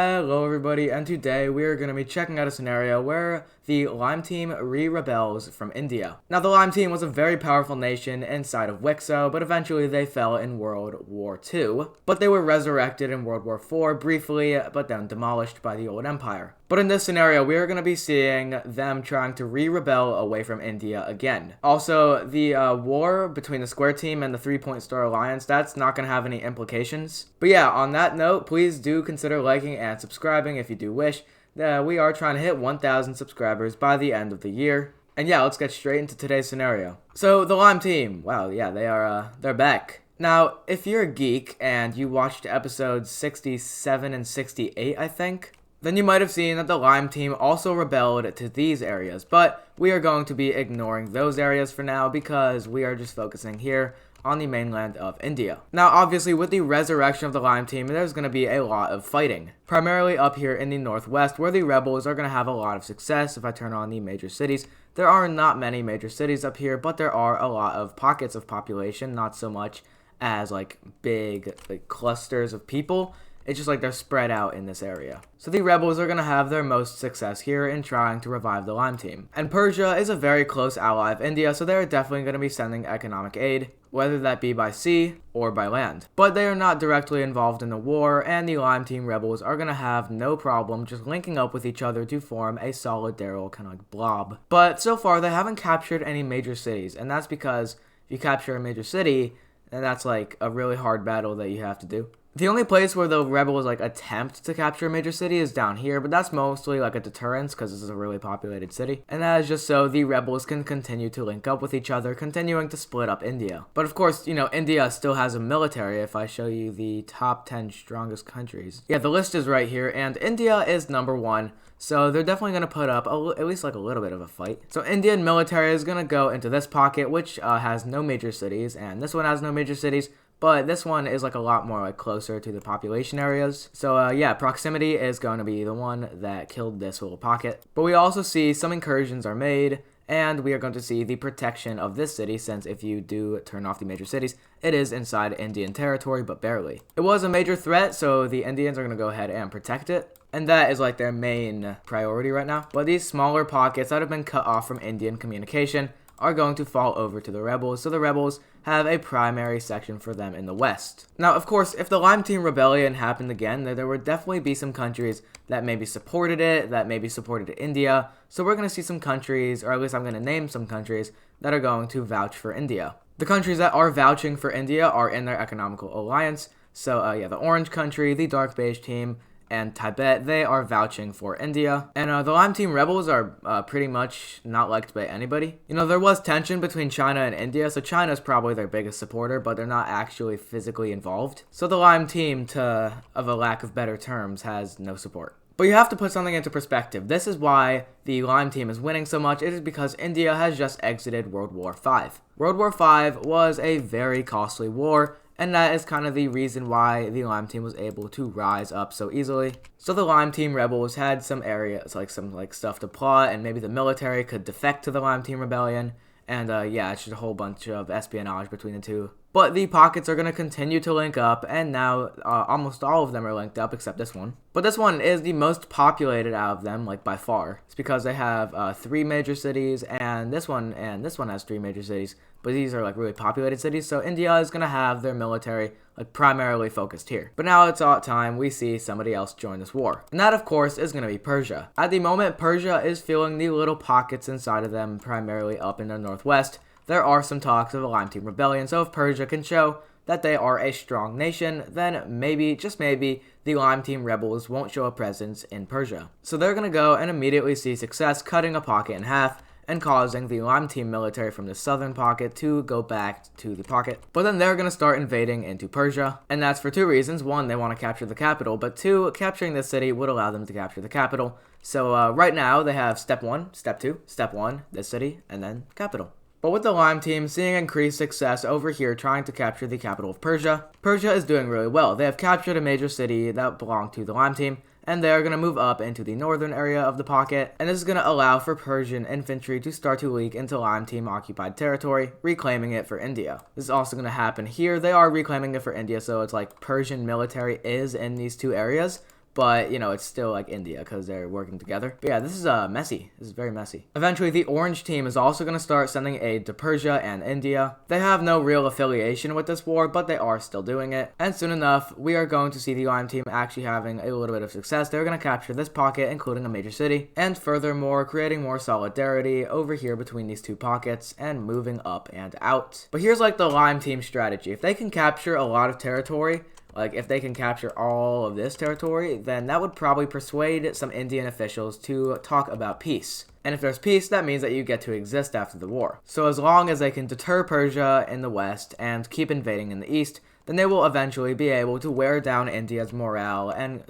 Hello everybody, and today we are going to be checking out a scenario where the Lime Team re-rebels from India. Now the Lime Team was a very powerful nation inside of WICSO, but eventually they fell in World War II. But they were resurrected in World War IV briefly, but then demolished by the old empire. But in this scenario, we are going to be seeing them trying to re-rebel away from India again. Also, the war between the Square Team and the 3-Point Star Alliance, that's not going to have any implications. But yeah, on that note, please do consider liking and subscribing if you do wish. We are trying to hit 1,000 subscribers by the end of the year. And yeah, let's get straight into today's scenario. So, the Lime Team, wow, yeah, they're back. Now, if you're a geek and you watched episodes 67 and 68, I think, then you might have seen that the Lime Team also rebelled to these areas, but we are going to be ignoring those areas for now because we are just focusing here on the mainland of India. Now, obviously, with the resurrection of the Lime Team, there's going to be a lot of fighting, primarily up here in the northwest, where the rebels are going to have a lot of success. If I turn on the major cities, there are not many major cities up here, but there are a lot of pockets of population, not so much as like big clusters of people. It's just like they're spread out in this area. So the rebels are going to have their most success here in trying to revive the Lime Team. And Persia is a very close ally of India, so they're definitely going to be sending economic aid, whether that be by sea or by land. But they are not directly involved in the war, and the Lime Team rebels are going to have no problem just linking up with each other to form a solidarial kind of like blob. But so far, they haven't captured any major cities, and that's because if you capture a major city, then that's like a really hard battle that you have to do. The only place where the rebels attempt to capture a major city is down here, but that's mostly like a deterrence because this is a really populated city. And that is just so the rebels can continue to link up with each other, continuing to split up India. But of course, India still has a military. If I show you the top 10 strongest countries. Yeah, the list is right here, and India is number 1. So they're definitely going to put up at least a little bit of a fight. So Indian military is going to go into this pocket, which has no major cities, and this one has no major cities. But this one is a lot more closer to the population areas. So yeah, proximity is going to be the one that killed this little pocket. But we also see some incursions are made, and we are going to see the protection of this city, since if you do turn off the major cities, it is inside Indian territory, but barely. It was a major threat, so the Indians are going to go ahead and protect it. And that is their main priority right now. But these smaller pockets that have been cut off from Indian communication are going to fall over to the rebels, so the rebels have a primary section for them in the west. Now, of course, if the Lime Team rebellion happened again, there would definitely be some countries that maybe supported it, that maybe supported India, so we're going to see some countries, or at least I'm going to name some countries, that are going to vouch for India. The countries that are vouching for India are in their economical alliance, so yeah, the Orange Country, the Dark Beige Team, and Tibet, they are vouching for India. And the Lime Team rebels are pretty much not liked by anybody. There was tension between China and India, so China is probably their biggest supporter, but they're not actually physically involved. So the Lime Team, of a lack of better terms, has no support. But you have to put something into perspective. This is why the Lime Team is winning so much. It is because India has just exited World War V. World War V was a very costly war, and that is kind of the reason why the Lime Team was able to rise up so easily. So the Lime Team rebels had some areas, some stuff to plot, and maybe the military could defect to the Lime Team rebellion. And yeah, it's just a whole bunch of espionage between the two. But the pockets are going to continue to link up, and now almost all of them are linked up except this one. But this one is the most populated out of them, by far. It's because they have 3 major cities, and this one has 3 major cities. But these are really populated cities, so India is going to have their military primarily focused here. But now it's about time we see somebody else join this war. And that, of course, is going to be Persia. At the moment, Persia is feeling the little pockets inside of them, primarily up in the northwest. There are some talks of a Lime Team rebellion, so if Persia can show that they are a strong nation, then maybe, just maybe, the Lime Team rebels won't show a presence in Persia. So they're going to go and immediately see success cutting a pocket in half, and causing the Lime Team military from the southern pocket to go back to the pocket. But then they're going to start invading into Persia, and that's for 2 reasons. 1, they want to capture the capital, but 2, capturing this city would allow them to capture the capital. So right now, they have step 1, step 2, step 1, this city, and then capital. But with the Lime Team seeing increased success over here trying to capture the capital of Persia, Persia is doing really well. They have captured a major city that belonged to the Lime Team, and they're going to move up into the northern area of the pocket, and this is going to allow for Persian infantry to start to leak into Lime Team occupied territory, reclaiming it for India. This is also going to happen here. They are reclaiming it for India, so it's Persian military is in these 2 areas, but, you know, it's still like India because they're working together. But yeah, this is messy. This is very messy. Eventually, the orange team is also going to start sending aid to Persia and India. They have no real affiliation with this war, but they are still doing it. And soon enough, we are going to see the lime team actually having a little bit of success. They're going to capture this pocket, including a major city, and furthermore, creating more solidarity over here between these two pockets and moving up and out. But here's like the lime team strategy. If they can capture a lot of territory, like if they can capture all of this territory, then that would probably persuade some Indian officials to talk about peace. And if there's peace, that means that you get to exist after the war. So as long as they can deter Persia in the west and keep invading in the east, then they will eventually be able to wear down India's morale and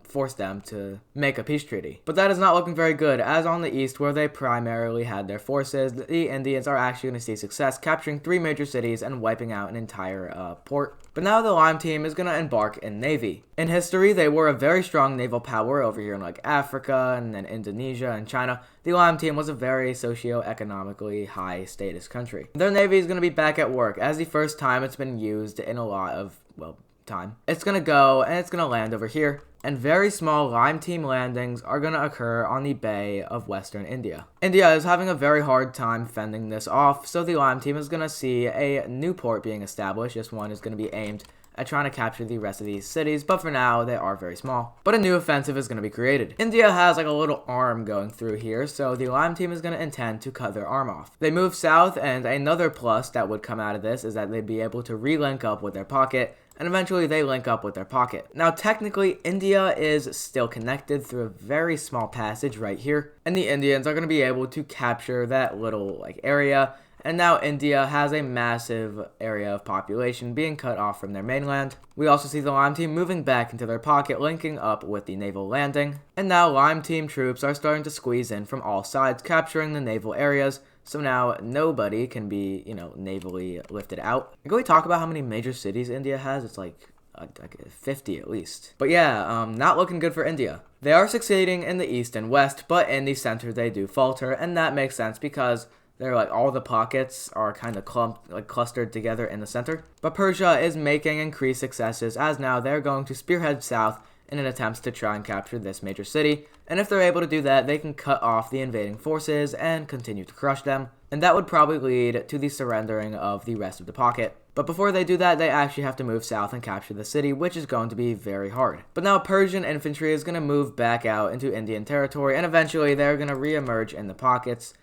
force them to make a peace treaty. But that is not looking very good, as on the east, where they primarily had their forces, the Indians are actually going to see success, capturing 3 major cities and wiping out an entire port. But now the lime team is going to embark in navy. In history, they were a very strong naval power over here in like Africa and then Indonesia and China. The lime team was a very socio-economically high status country. Their navy is going to be back at work as the first time it's been used in a lot of, well, time. It's going to go and it's going to land over here. And very small lime team landings are going to occur on the Bay of Western India. India is having a very hard time fending this off, so the lime team is going to see a new port being established. This one is going to be aimed at trying to capture the rest of these cities, but for now, they are very small. But a new offensive is going to be created. India has like a little arm going through here, so the lime team is going to intend to cut their arm off. They move south, and another plus that would come out of this is that they'd be able to re-link up with their pocket, and eventually they link up with their pocket. Now, technically, India is still connected through a very small passage right here, and the Indians are going to be able to capture that little like area. And now India has a massive area of population being cut off from their mainland. We also see the lime team moving back into their pocket, linking up with the naval landing. And now lime team troops are starting to squeeze in from all sides, capturing the naval areas. So now nobody can be, navally lifted out. Can we talk about how many major cities India has? It's like 50 at least. But yeah, not looking good for India. They are succeeding in the east and west, but in the center they do falter, and that makes sense because they're like all the pockets are kind of clustered together in the center. But Persia is making increased successes as now they're going to spearhead south in an attempt to try and capture this major city. And if they're able to do that, they can cut off the invading forces and continue to crush them. And that would probably lead to the surrendering of the rest of the pocket. But before they do that, they actually have to move south and capture the city, which is going to be very hard. But now Persian infantry is going to move back out into Indian territory, and eventually they're going to re-emerge in the pockets.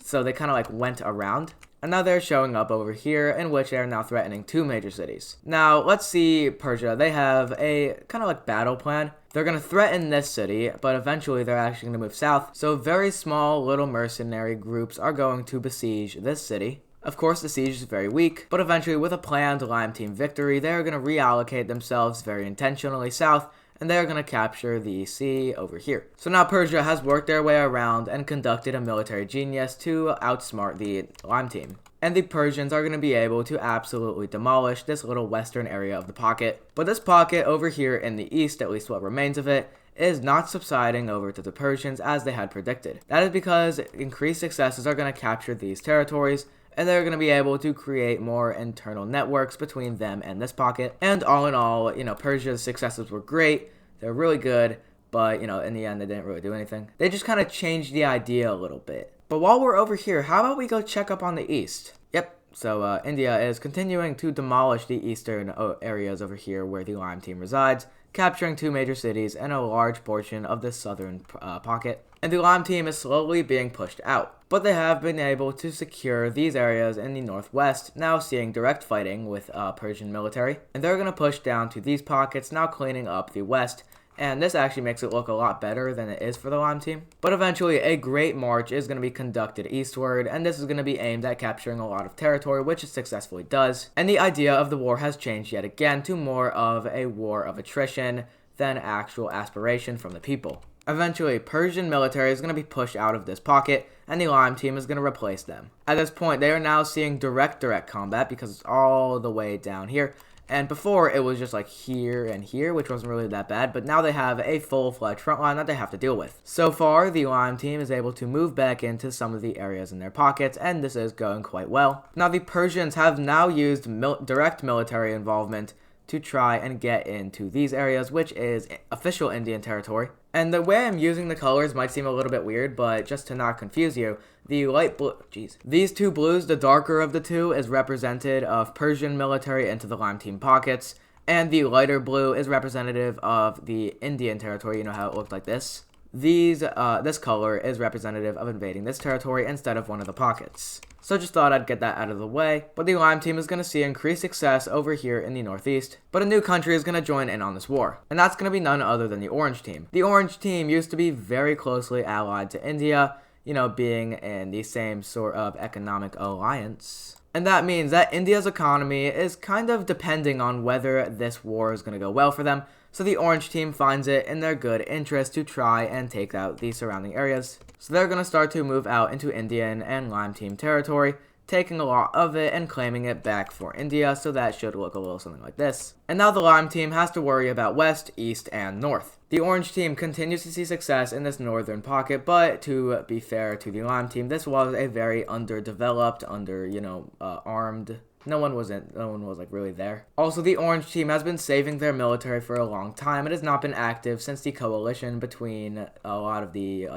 So they kind of like went around. And now they're showing up over here, in which they are now threatening 2 major cities. Now, let's see Persia. They have a kind of like battle plan. They're going to threaten this city, but eventually they're actually going to move south. So very small little mercenary groups are going to besiege this city. Of course, the siege is very weak, but eventually with a planned lime team victory, they're going to reallocate themselves very intentionally south, and they're going to capture the sea over here. So now Persia has worked their way around and conducted a military genius to outsmart the lime team. And the Persians are going to be able to absolutely demolish this little western area of the pocket. But this pocket over here in the east, at least what remains of it, is not subsiding over to the Persians as they had predicted. That is because increased successes are going to capture these territories, and they're going to be able to create more internal networks between them and this pocket. And all in all, Persia's successes were great. They're really good, but, in the end, they didn't really do anything. They just kind of changed the idea a little bit. But while we're over here, how about we go check up on the east? Yep, so India is continuing to demolish the eastern areas over here where the lime team resides, capturing 2 major cities and a large portion of the southern pocket. And the lime team is slowly being pushed out. But they have been able to secure these areas in the northwest, now seeing direct fighting with Persian military. And they're going to push down to these pockets, now cleaning up the west. And this actually makes it look a lot better than it is for the lime team. But eventually, a great march is going to be conducted eastward, and this is going to be aimed at capturing a lot of territory, which it successfully does. And the idea of the war has changed yet again to more of a war of attrition than actual aspiration from the people. Eventually, Persian military is going to be pushed out of this pocket, and the lime team is going to replace them. At this point, they are now seeing direct combat because it's all the way down here. And before, it was just like here and here, which wasn't really that bad. But now they have a full-fledged front line that they have to deal with. So far, the lime team is able to move back into some of the areas in their pockets, and this is going quite well. Now, the Persians have now used direct military involvement to try and get into these areas, which is official Indian territory. And the way I'm using the colors might seem a little bit weird, but just to not confuse you, the light blue, these two blues, the darker of the two, is representative of Persian military into the Lime Team pockets, and the lighter blue is representative of the Indian territory. You know how it looked like this? This color is representative of invading this territory instead of one of the pockets. So just thought I'd get that out of the way. But the Lime Team is going to see increased success over here in the Northeast. But a new country is going to join in on this war. And that's going to be none other than the Orange Team. The Orange Team used to be very closely allied to India, you know, being in the same sort of economic alliance. And that means that India's economy is kind of depending on whether this war is going to go well for them. So the Orange Team finds it in their good interest to try and take out the surrounding areas. So they're going to start to move out into Indian and Lime Team territory, taking a lot of it and claiming it back for India, so that should look a little something like this. And now the Lime Team has to worry about West, East, and North. The Orange Team continues to see success in this northern pocket, but to be fair to the Lime Team, this was a very underdeveloped, armed. No one was like really there. Also, the Orange Team has been saving their military for a long time. It has not been active since the coalition between a lot of the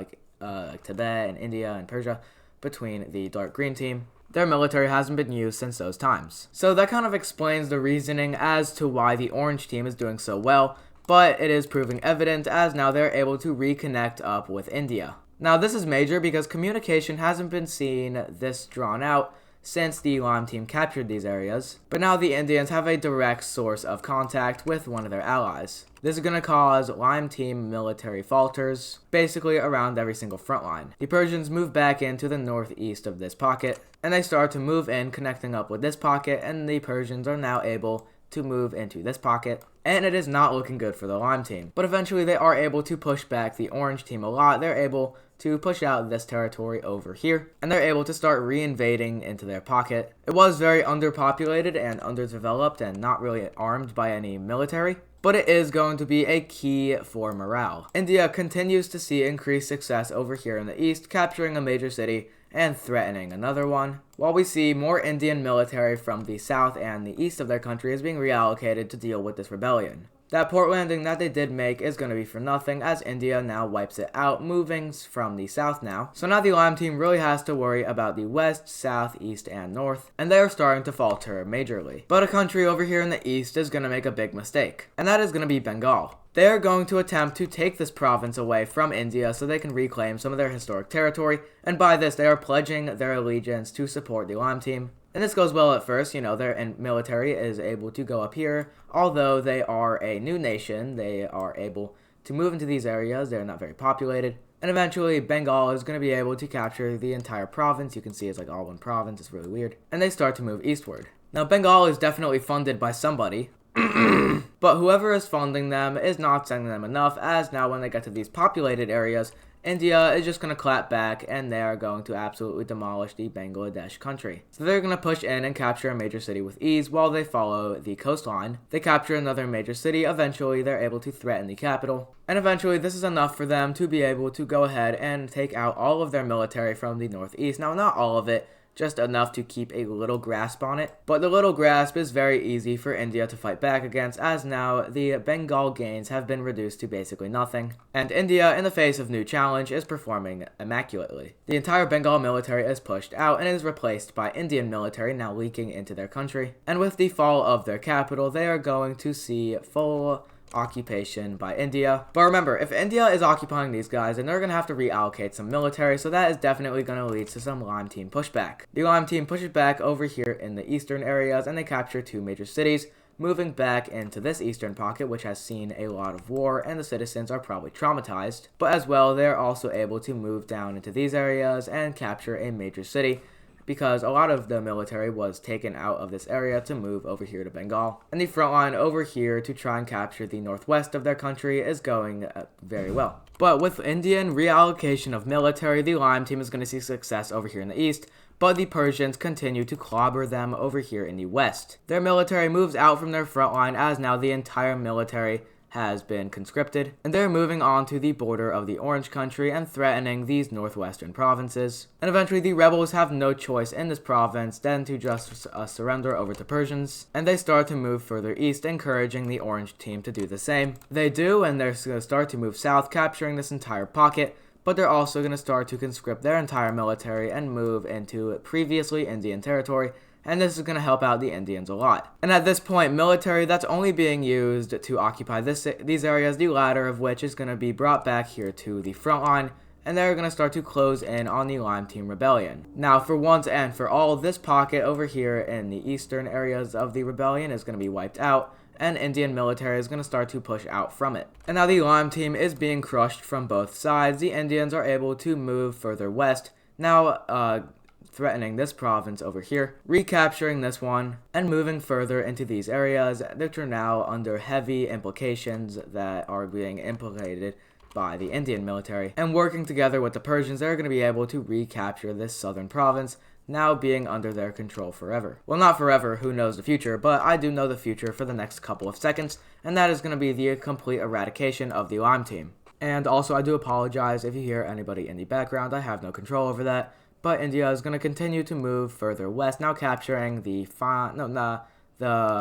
Tibet and India and Persia between the Dark Green Team. Their military hasn't been used since those times. So that kind of explains the reasoning as to why the Orange Team is doing so well, but it is proving evident as now they're able to reconnect up with India. Now this is major because communication hasn't been seen this drawn out since the Lime Team captured these areas, but now the Indians have a direct source of contact with one of their allies. This is going to cause Lime Team military falters, basically around every single front line. The Persians move back into the northeast of this pocket, and they start to move in, connecting up with this pocket, and the Persians are now able to move into this pocket, and it is not looking good for the Lime Team. But eventually they are able to push back the Orange Team a lot. They're able to push out this territory over here, and they're able to start re-invading into their pocket. It was very underpopulated and underdeveloped and not really armed by any military, but it is going to be a key for morale. India continues to see increased success over here in the east, capturing a major city and threatening another one, while we see more Indian military from the south and the east of their country is being reallocated to deal with this rebellion. That port landing that they did make is going to be for nothing, as India now wipes it out, moving from the south now. So now the Lime Team really has to worry about the west, south, east, and north, and they are starting to falter majorly. But a country over here in the east is going to make a big mistake, and that is going to be Bengal. They are going to attempt to take this province away from India so they can reclaim some of their historic territory, and by this they are pledging their allegiance to support the Lime Team. And this goes well at first, their military is able to go up here. Although they are a new nation, they are able to move into these areas. They're not very populated. And eventually, Bengal is going to be able to capture the entire province. You can see it's like all one province. It's really weird. And they start to move eastward. Now, Bengal is definitely funded by somebody. But whoever is funding them is not sending them enough, as now when they get to these populated areas, India is just going to clap back, and they are going to absolutely demolish the Bangladesh country. So they're going to push in and capture a major city with ease while they follow the coastline. They capture another major city. Eventually, they're able to threaten the capital. And eventually, this is enough for them to be able to go ahead and take out all of their military from the northeast. Now, not all of it, just enough to keep a little grasp on it. But the little grasp is very easy for India to fight back against, as now the Bengal gains have been reduced to basically nothing. And India, in the face of new challenge, is performing immaculately. The entire Bengal military is pushed out and is replaced by Indian military now leaking into their country. And with the fall of their capital, they are going to see full occupation by India. But remember, if India is occupying these guys, then they're going to have to reallocate some military, so that is definitely going to lead to some Lime Team pushback. The Lime Team pushes back over here in the eastern areas, and they capture two major cities, moving back into this eastern pocket, which has seen a lot of war, and the citizens are probably traumatized. But as well, they're also able to move down into these areas and capture a major city, because a lot of the military was taken out of this area to move over here to Bengal. And the front line over here to try and capture the northwest of their country is going very well. But with Indian reallocation of military, the Lime Team is going to see success over here in the east, but the Persians continue to clobber them over here in the west. Their military moves out from their front line, as now the entire military has been conscripted, and they're moving on to the border of the Orange country and threatening these northwestern provinces. And eventually the rebels have no choice in this province than to just surrender over to Persians, and they start to move further east, encouraging the Orange team to do the same. They do, and they're going to start to move south, capturing this entire pocket, but they're also going to start to conscript their entire military and move into previously Indian territory, and this is going to help out the Indians a lot. And at this point, military that's only being used to occupy these areas, the latter of which is going to be brought back here to the front line, and they're going to start to close in on the Lime Team Rebellion. Now, for once and for all, this pocket over here in the eastern areas of the rebellion is going to be wiped out, and Indian military is going to start to push out from it. And now the Lime Team is being crushed from both sides. The Indians are able to move further west, now threatening this province over here, recapturing this one, and moving further into these areas, which are now under heavy implications that are being implicated by the Indian military. And working together with the Persians, they're going to be able to recapture this southern province, now being under their control forever. Well, not forever, who knows the future, but I do know the future for the next couple of seconds, and that is going to be the complete eradication of the Lime Team. And also, I do apologize if you hear anybody in the background. I have no control over that. But India is going to continue to move further west, now capturing the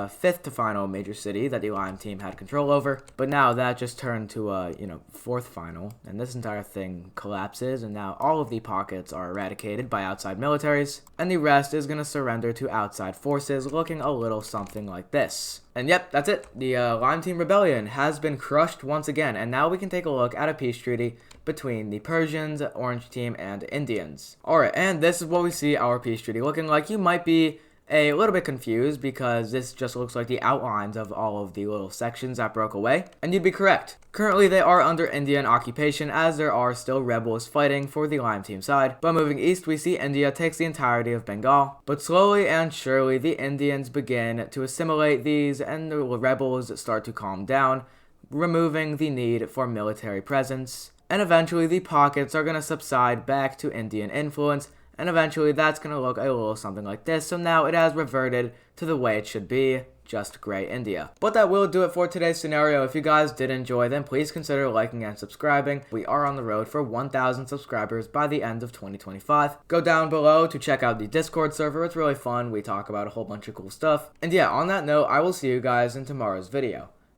fifth to final major city that the Lime Team had control over. But now that just turned to a, fourth final, and this entire thing collapses, and now all of the pockets are eradicated by outside militaries, and the rest is going to surrender to outside forces, looking a little something like this. And yep, that's it. The Lime Team Rebellion has been crushed once again, and now we can take a look at a peace treaty between the Persians, Orange Team, and Indians. Alright, and this is what we see our peace treaty looking like. You might be a little bit confused because this just looks like the outlines of all of the little sections that broke away, and you'd be correct. Currently, they are under Indian occupation as there are still rebels fighting for the Lime Team side, but moving east we see India takes the entirety of Bengal. But slowly and surely the Indians begin to assimilate these and the rebels start to calm down, removing the need for military presence, and eventually the pockets are going to subside back to Indian influence, and eventually that's going to look a little something like this. So now it has reverted to the way it should be, just gray India. But that will do it for today's scenario. If you guys did enjoy, then please consider liking and subscribing. We are on the road for 1,000 subscribers by the end of 2025. Go down below to check out the Discord server. It's really fun. We talk about a whole bunch of cool stuff. And yeah, on that note, I will see you guys in tomorrow's video.